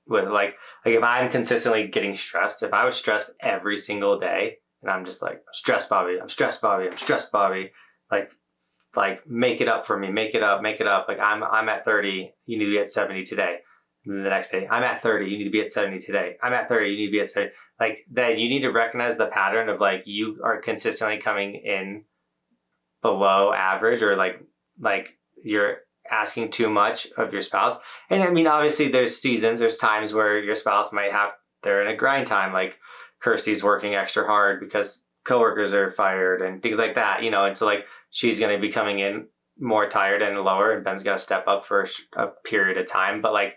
with like if I'm consistently getting stressed, if I was stressed every single day and I'm just like, I'm stressed, Bobby, I'm stressed, Bobby, I'm stressed, Bobby, like make it up for me, make it up. Like I'm at 30, you need to be at 70 today. And then the next day, I'm at 30, you need to be at 70 today. I'm at 30, you need to be at 70. Like then you need to recognize the pattern of like you are consistently coming in below average or like you're asking too much of your spouse. And I mean, obviously there's seasons, there's times where your spouse they're in a grind time, like Kirsty's working extra hard because coworkers are fired and things like that, and so like she's going to be coming in more tired and lower and Ben's got to step up for a period of time. But like,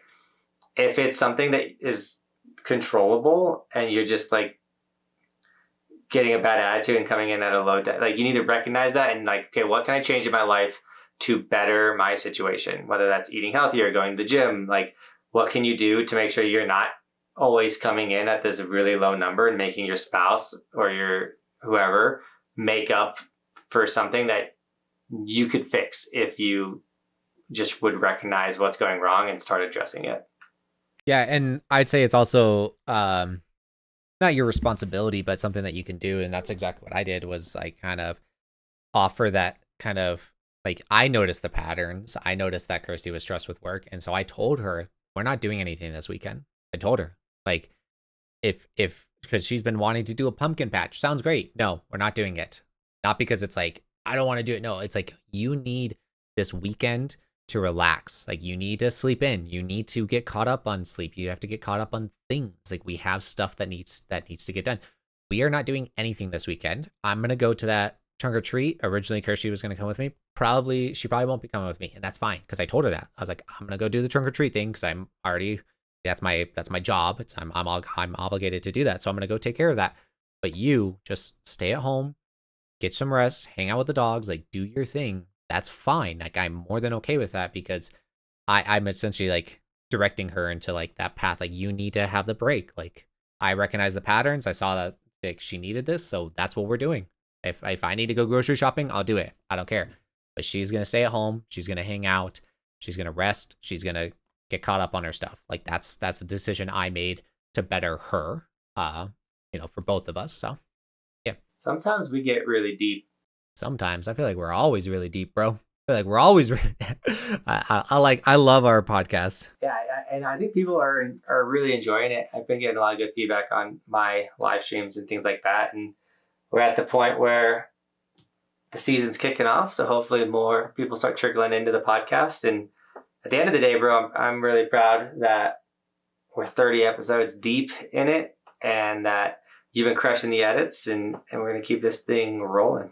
if it's something that is controllable and you're just like getting a bad attitude and coming in at a low like you need to recognize that and like, okay, what can I change in my life to better my situation, whether that's eating healthier, going to the gym, like what can you do to make sure you're not always coming in at this really low number and making your spouse or your whoever make up for something that you could fix if you just would recognize what's going wrong and start addressing it. Yeah, and I'd say it's also not your responsibility, but something that you can do, and that's exactly what I did was like kind of offer that kind of like I noticed the patterns. I noticed that Kirsty was stressed with work. And so I told her, we're not doing anything this weekend. I told her, like, if because she's been wanting to do a pumpkin patch. Sounds great. No, we're not doing it. Not because it's like, I don't want to do it. No, it's like, you need this weekend to relax. Like, you need to sleep in. You need to get caught up on sleep. You have to get caught up on things. Like, we have stuff that needs to get done. We are not doing anything this weekend. I'm gonna go to that trunk or treat. Originally, Kirsty was gonna come with me. She probably won't be coming with me, and that's fine because I told her that. I was like, I'm gonna go do the trunk or treat thing because I'm already that's my job. I'm obligated to do that, so I'm gonna go take care of that. But you just stay at home, get some rest, hang out with the dogs, like do your thing. That's fine. Like, I'm more than okay with that because I'm essentially like directing her into like that path. Like, you need to have the break. Like, I recognize the patterns. I saw that like she needed this, so that's what we're doing. If I need to go grocery shopping, I'll do it. I don't care. But she's gonna stay at home. She's gonna hang out. She's gonna rest. She's gonna get caught up on her stuff. Like, that's the decision I made to better her. For both of us. So yeah. Sometimes we get really deep. Sometimes I feel like we're always really deep, bro. I feel like we're always really I love our podcast. Yeah, and I think people are really enjoying it. I've been getting a lot of good feedback on my live streams and things like that, and we're at the point where the season's kicking off, so hopefully more people start trickling into the podcast. And at the end of the day, bro, I'm really proud that we're 30 episodes deep in it, and that you've been crushing the edits, and we're going to keep this thing rolling.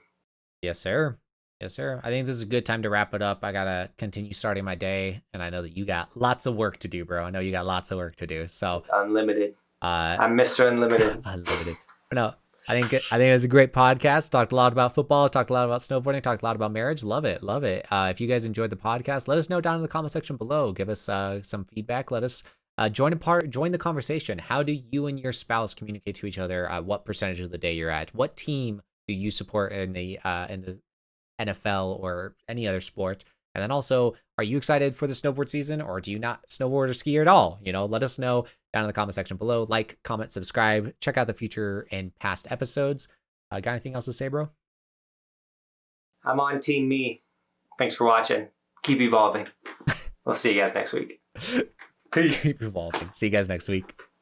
Yes, sir. Yes, sir. I think this is a good time to wrap it up. I got to continue starting my day, and I know that you got lots of work to do, bro. I know you got lots of work to do. So it's unlimited. I'm Mr. Unlimited. Unlimited. But no, I think it was a great podcast. Talked a lot about football, talked a lot about snowboarding, talked a lot about marriage. Love it. Love it. If you guys enjoyed the podcast, let us know down in the comment section below. Give us some feedback. Let us join the conversation. How do you and your spouse communicate to each other? What percentage of the day you're at? What team do you support in the NFL or any other sport? And then also, are you excited for the snowboard season, or do you not snowboard or ski at all? Let us know down in the comment section below. Like, comment, subscribe, check out the future and past episodes. Got anything else to say, bro? I'm on team me. Thanks for watching. Keep evolving. We'll see you guys next week. Peace. Keep evolving. See you guys next week.